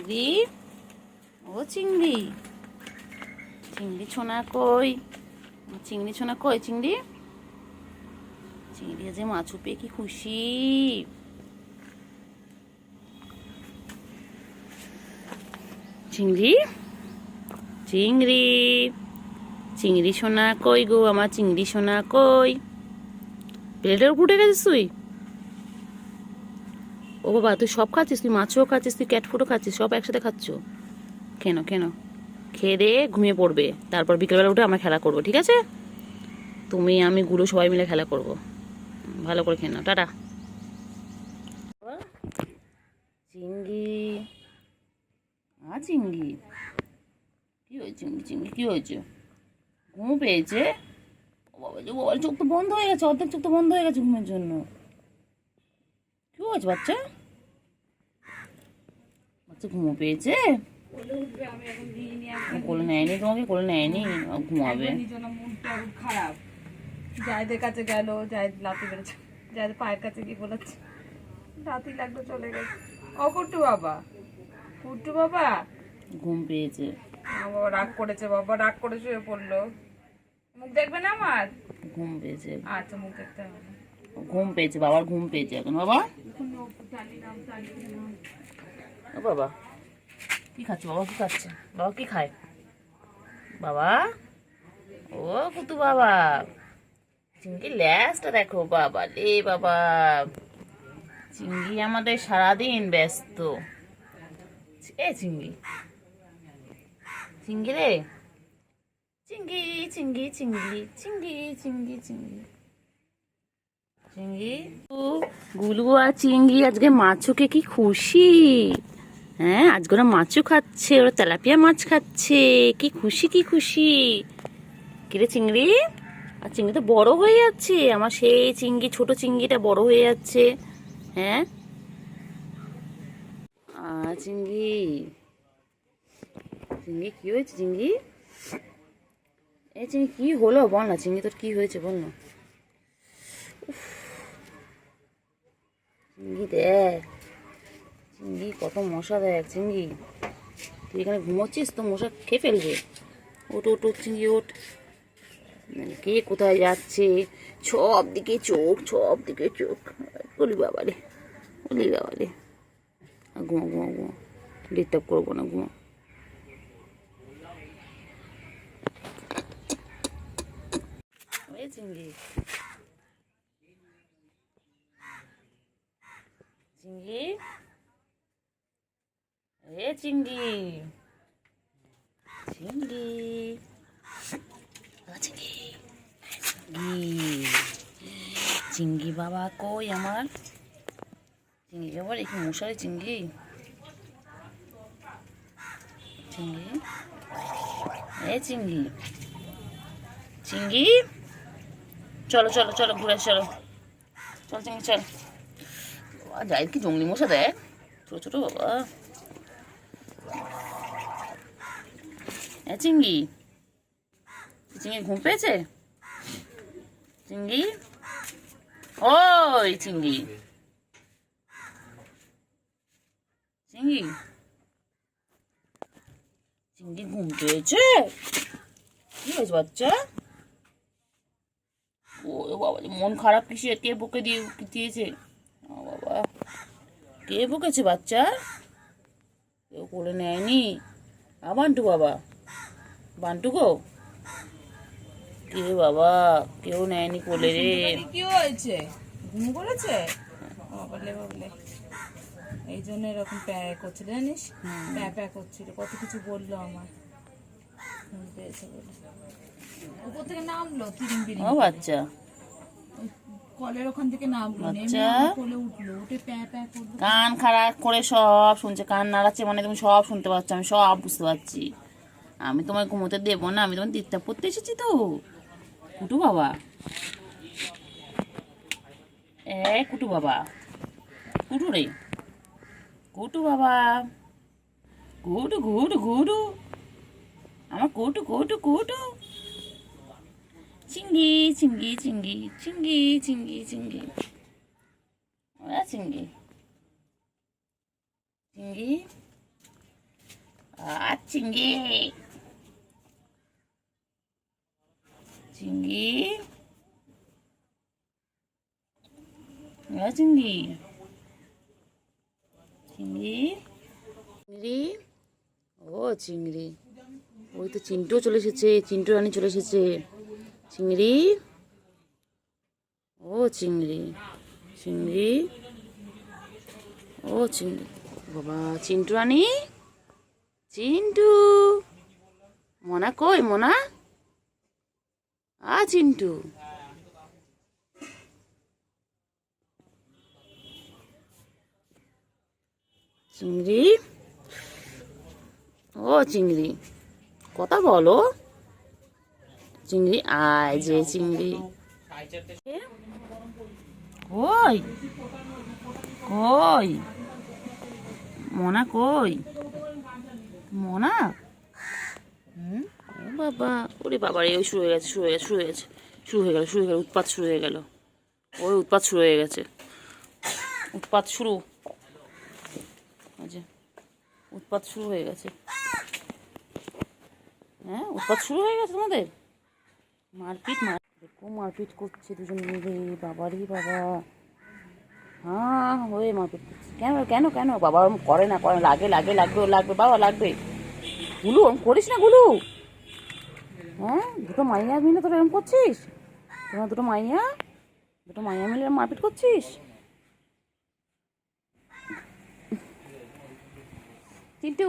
চিংড়ি, ও চিংড়ি, চিংড়ি ছোনা কই? চিংড়ি ছোনা কই? চিংড়ি, চিংড়ি যে মাছ পেয়ে কি খুশি। চিংড়ি, চিংড়ি, চিংড়ি সোনা কই গো? আমার চিংড়ি সোনা কই? প্লেটের উপর উঠে গেছিস তুই? ও বাবা, তুই সব খাচ্ছিস? তুই মাছও খাচ্ছিস, তুই ক্যাট ফুডও খাচ্ছিস, সব একসাথে খাচ্ছ কেন? কেন? খেয়ে দিয়ে ঘুমিয়ে পড়বে, তারপর বিকেলবেলা উঠে আমরা খেলা করবো, ঠিক আছে? তুমি আমি গুলো সবাই মিলে খেলা করবো। ভালো করে খেয়ে নাও, টাটা। চিংড়ি, চিংড়ি কি হয়েছে? চিংড়ি কি হয়েছে? ঘুম পেয়েছে? বাবা যে বাবার চোখ তো বন্ধ হয়ে গেছে, অর্ধেক চোখ তো বন্ধ হয়ে গেছে ঘুমের জন্য। কি হয়েছে বাচ্চা? বাচ্চা ঘুমো পেয়েছে? কোলে নেয়নি তোমাকে? কোলে নেয়নি? ঘুমাবে। খারাপ। জায়দের কাছে গেল, জায়দ লাতি বেড়েছে, জায়দ পায়ের কাছে গিয়ে বলেছে লাতি লাগলো, চলে গেছে। ও কুট্টু বাবা, কুট্টু বাবা ঘুম পেয়েছে। বাবা রাগ করেছে, বাবা রাগ করে শুয়ে পড়লো। মুখ দেখবে না আমার? ঘুম পেয়েছে। আচ্ছা, মুখ দেখতে হবে না। ঘুম পেয়েছে, বাবার ঘুম পেয়েছে এখন। বাবা, ও বাবা কি খাচ্ছে? বাবা কি খাচ্ছে? বাবা কি খায়? বাবা, ও কুতু বাবা, চিংড়ি ল্যাসটা দেখো বাবা রে বাবা। চিংড়ি আমাদের সারাদিন ব্যস্ত। এ চিংড়ি, চিংড়ি রে, চিংড়ি, চিংড়ি, চিংড়ি, চিংড়ি, চিংড়ি, চিংড়ি, চিংড়ি। গুলু আর চিংড়ি আজকে মাছুকে কি খুশি। হ্যাঁ, আজকে ওরা মাছও খাচ্ছে, ওরা তেলাপিয়া মাছ খাচ্ছে। কি খুশি, কি খুশি। কিরে চিংড়ি? আর চিংড়ি তো বড় হয়ে যাচ্ছে, আমার সেই চিংড়ি, ছোট চিংড়িটা বড় হয়ে যাচ্ছে। হ্যাঁ, চিংড়ি, চিংড়ি কি হয়েছে? চিংড়ি, এই চিংড়ি কি হলো বল না? চিংড়ি তোর কি হয়েছে বল না? চিংড়ি দেখ, চিংড়ি কত মশা দেখ। চিংড়ি, তুই এখানে ঘুমোচ্ছিস তো মশা খেয়ে ফেলবে। ওট ওট ওট চিংড়ি ওঠ। কে কোথায় যাচ্ছে? সব দিকে চোখ, সব দিকে চোখ। বলি বাবারে, বলি বাবারে। ঘুমো ঘুমো ঘুমো, ডিস্টার্ব করবো না, ঘুমো। চিংড়ি, চিংড়ি, এ চিংড়ি, চিংড়ি, চিংড়ি, চিংড়ি বাবা কই আমার? চিংড়ি বাবা একটু মশারি। চিংড়ি, চিংড়ি, এ চিংড়ি, চিংড়ি, চলো চলো চলো ঘুরে চলো, চল চিংড়ি চল। যাই কি জঙ্গলি মশা দেখ, ছোট ছোট বাবা। চিংড়ি, চিংড়ি ঘুম পেয়েছে? চিংড়ি, ওই চিংড়ি, চিংড়ি, চিংড়ি ঘুম পেয়েছে? কি হয়েছে বাচ্চা? ও বাবা, মন খারাপ কিসে? কে বকে দিয়েছে? ও বাবা, কে বকেছে বাচ্চা? কেউ কোলে নেয়নি? বান্টু বাবা, বান্টু গো, কে বাবা, কেউ নেয়নি কোলে রে। কি হয়েছে? ঘুম করেছে? বাবলে বাবলে, এই জন্য এরকম প্যা করছিল জানিস, প্যা প্যা করছিল, কত কিছু বললো আমার। ঘুম পেয়েছে বলে উপর থেকে নামলো, তিরিং বিরিং ও বাচ্চা, কলের ওখান থেকে নামলো, নেমে কোলে উঠলো, উঠে প্যা প্যা করলো। কান খারাপ করে সব শুনছে, কান নাড়াচ্ছে মানে তুমি সব শুনতে পাচ্ছ, আমি সব বুঝতে পারছি। আমি তোমায় ঘুমোতে দেবো না, আমি তোমার ডিস্টার্ব করতে এসেছি তো। কুটু বাবা, কুটু বাবা, কুটু রে, কুটু বাবা, কুটু কুটু কুটু, আমার কুটু কুটু কুটু। চিংড়ি, চিংড়ি, চিংড়ি, চিংড়ি, চিংড়ি, চিংড়ি, চিংড়ি, চিংড়ি, চিংড়ি চিংড়ি চিংড়ি চিংড়ি চিংড়ি ও চিংড়ি ওই তো চিন্টুও চলে এসেছে, চিন্টু রানী চলে এসেছে। চিংড়ি ও চিংড়ি চিংড়ি ও চিংড়ি বাবা চিন্টু রানী চিন্টু মোনা কই মোনা চিন্টু চিংড়ি ও চিংড়ি কথা বলো চিংড়ি আয় যে চিংড়ি কই কই মোনা কই মোনা ও বাবা ওরে বাবা রে ওই শুরু হয়ে গেছে উৎপাত শুরু হয়ে গেল ওই উৎপাত শুরু হয়ে গেছে উৎপাত শুরু উৎপাত শুরু হয়ে গেছে হ্যাঁ উৎপাত শুরু হয়ে গেছে তোমাদের মারপিট করছে দুজন মিলে বাবারই বাবা হ্যাঁ হয়ে মারপিট করছে কেন কেন কেন বাবা ওরম করে না লাগবে বাবা লাগবে গুলু ওরম করিস না গুলু হ্যাঁ দুটো মাইয়া মিলে তোরা এরম করছিস তোমার দুটো মাইয়া মিলে এরম মারপিট করছিস চিন্টু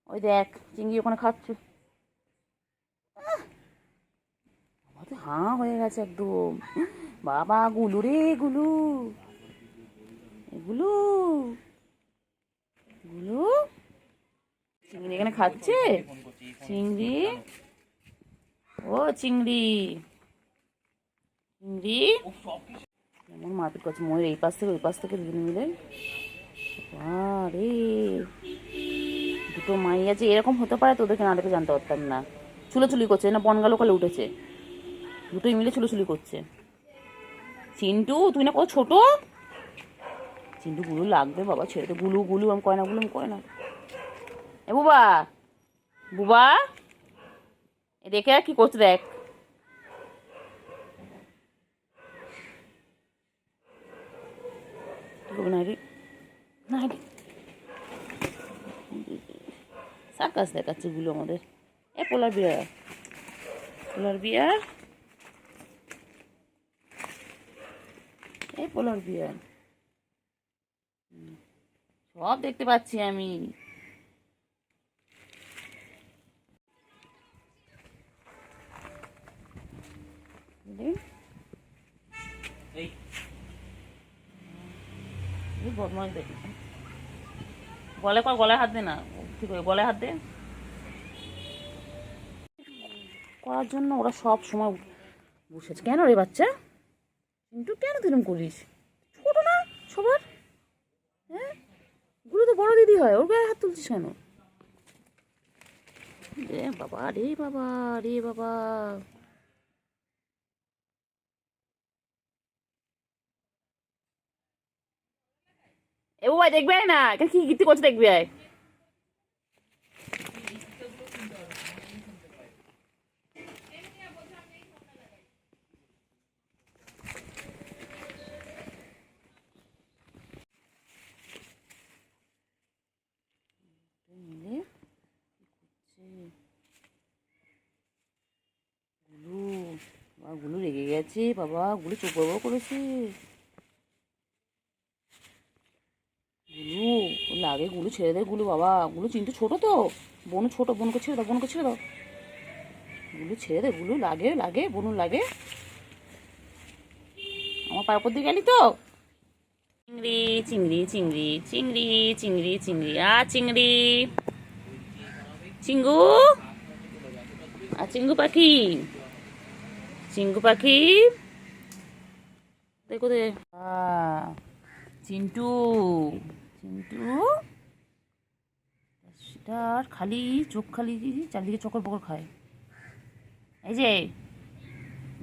ওই দেখ চিংড়ি ওখানে খাচ্ছে হাঁ হয়ে গেছে একদম বাবা গুলু রে গুলু গুলু গুলু চিংড়ি এখানে খাচ্ছে চিংড়ি ও চিংড়ি চিংড়ি এমন মারপিট করছে ময়ূর এই পাশ থেকে ওই পাশ থেকে দুজন মিলে আরে দুটো মাইয়া যে এরকম হতে পারে তোদেরকে না দেখে জানতে পারতাম না চুলোচুলি করছে না বনগা লোকালে উঠেছে দুটোই মিলে চুলোচুলি করছে চিন্টু তুই না কত ছোট চিন্টু গুলু লাগবে বাবা ছেড়ে তো গুলু গুলু আমি কয় না এ বুবা বুবা এ দেখে কি করছে দেখ না সার্কাস দেখাচ্ছে গুলো আমাদের এ পোলার বিয়ার সব দেখতে পাচ্ছি আমি বদমাস দেখি গলায় হাত দে না ঠিক আছে গলায় হাত দে করার জন্য ওরা সব সময় বসেছে কেন রে বাচ্চা কিন্তু কেন তুই এরকম করিস ছোট না সবার হ্যাঁ গুলো তো বড় দিদি হয় ওর গায়ে হাত তুলছিস কেন রে বাবা রে বাবা এ ভাই দেখবে না কি গীতি করছে দেখবি আয় গুলো রেগে গেছে বাবা গুলো চোখ বড় করেছে গুলু লাগে গুলু ছেড়ে দে গুলু বাবা গুলু চিন্টু ছোট তো বোনকে ছেড়ে দাও গুলু ছেড়ে দে গুলু লাগে বোনু লাগে আমার পায়ের উপর দিয়ে গেলি তো চিংড়ি চিঙ্গু চিঙ্গু পাখি দেখো দে চিন্টু সেটার খালি চোখ খালি চারদিকে চকর পকর খায় এই যে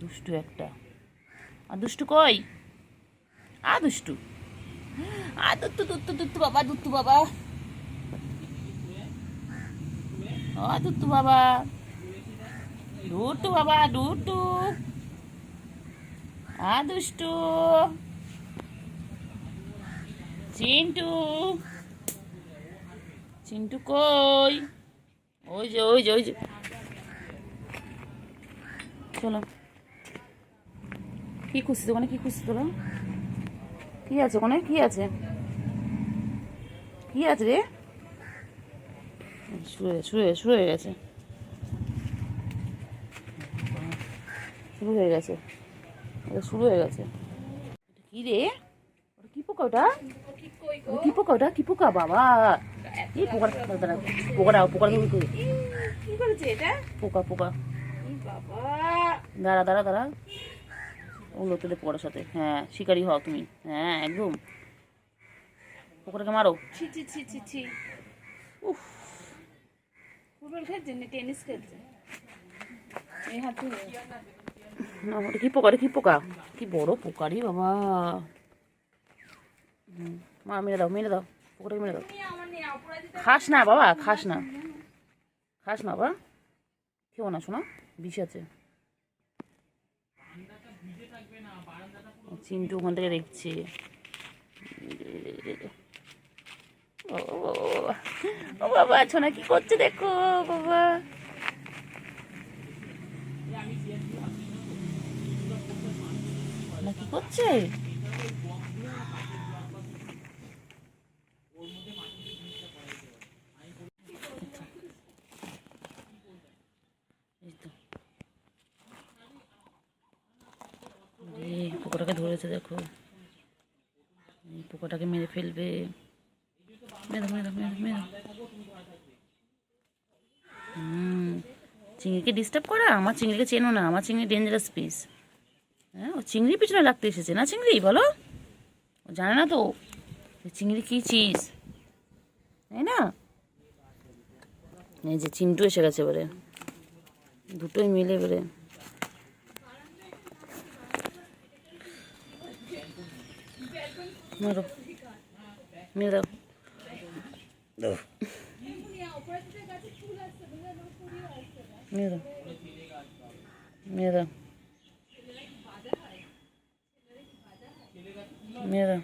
দুষ্টু একটা আর দুষ্টু কই দুষ্টু দুত্তু বাবা ও দুট্টু বাবা, দুট্টু বাবা, দুট্টু দুষ্টু চিন্টু, চিন্টু কই? ওই যে ওই যে ওই যে, চলো। কি খুঁজছিস ওখানে? কি খুঁজছিস তোরা? কি আছে ওখানে? কি আছে? কি আছে রে? শুরু হয়ে গেছে, শুরু হয়ে গেছে, শুরু হয়ে গেছে। কি রে? ওটা কি পোকা? ওটা কি পোকা? ওটা কি পোকা বাবা? এই পোকাটা পোকাটা পোকাটা কি করেছে এটা? পোকা পোকা। বাবা, দাঁড়া দাঁড়া দাঁড়া, ওগুলো তোদের পোকাটার সাথে। হ্যাঁ, শিকারি হও তুমি। হ্যাঁ একদম, পোকাটাকে মারো। ছি ছি ছি ছি ছি। উফ, ফুটবল খেলছে না টেনিস খেলছে? এই হাতে না ওটা কি পোকা? ওটা কি পোকা? কি বড় পোকারি বাবা। মা মেরে দাও, মেরে দাও, পোকাটাকে মেরে দাও। খাস না বাবা, খাস না, খাস না বাবা, খেও না শোনা, বিষ আছে। চিন্টু ওখান থেকে দেখছে। ও বাবা, ছোনা কি করছে দেখো বাবা। না কি করছে? এই তো, পোকাটাকে ধরেছে দেখো, এই পোকাটাকে মেরে ফেলবে। মেরে দাও, মেরে দাও, মেরে দাও, মেরে দাও। চিংড়িকে ডিস্টার্ব করা? আমার চিংড়িকে চেনো না, আমার চিংড়ি ডেঞ্জারাস পিস। হ্যাঁ, ও চিংড়ির পিছনে লাগতে এসেছে না? চিংড়ি বলো, ও জানে না তো চিংড়ি কী চিজ, তাই না? এই যে চিন্টু এসে গেছে এবারে, দুটোই মিলে এবারে। মারো, মেরে দাও, মেরে দাও, মেরে দাও, মেরে দাও।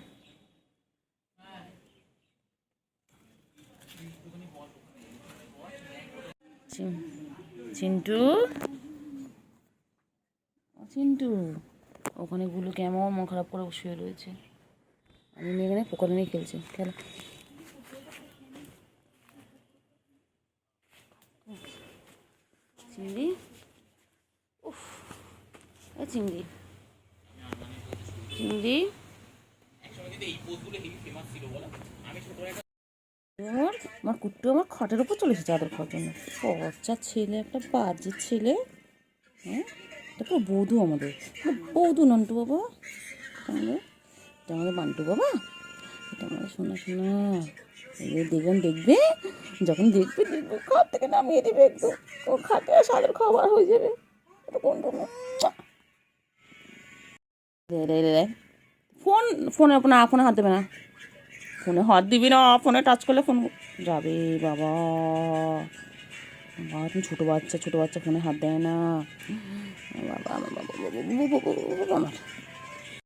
চিন্টু, চিন্টু ওখানে গুলো কেমন মন খারাপ করে শুয়ে রয়েছে। আমি নিয়ে এখানে পোকা নিয়ে খেলছি, খেলা। চিংড়ি, উফ, চিংড়ি, চিংড়ি আমার কুট্টু আমার খাটের উপর চলে এসেছে আদর খাওয়ার জন্য। বাচ্চা ছেলে, একটা বাজে ছেলে। হ্যাঁ, এটা পুরো বৌধু আমাদের, বৌধু নন্টু বাবা, এটা আমাদের বান্টু বাবা, এটা আমাদের শোনা শোনা। দেখবেন, দেখবে যখন দেখবে দেখবে খাট থেকে নামিয়ে দেবে একদম, ও খাটে সাদের খাবার হয়ে যাবে। ফোন, ফোনে ফোনে হাত দেবে না, ফোনে হাত দিবি না, ফোনে টাচ করলে ফোন যাবে বাবা। বাবা তুমি ছোটো বাচ্চা, ছোটো বাচ্চা ফোনে হাত দেয় না বাবা। আমার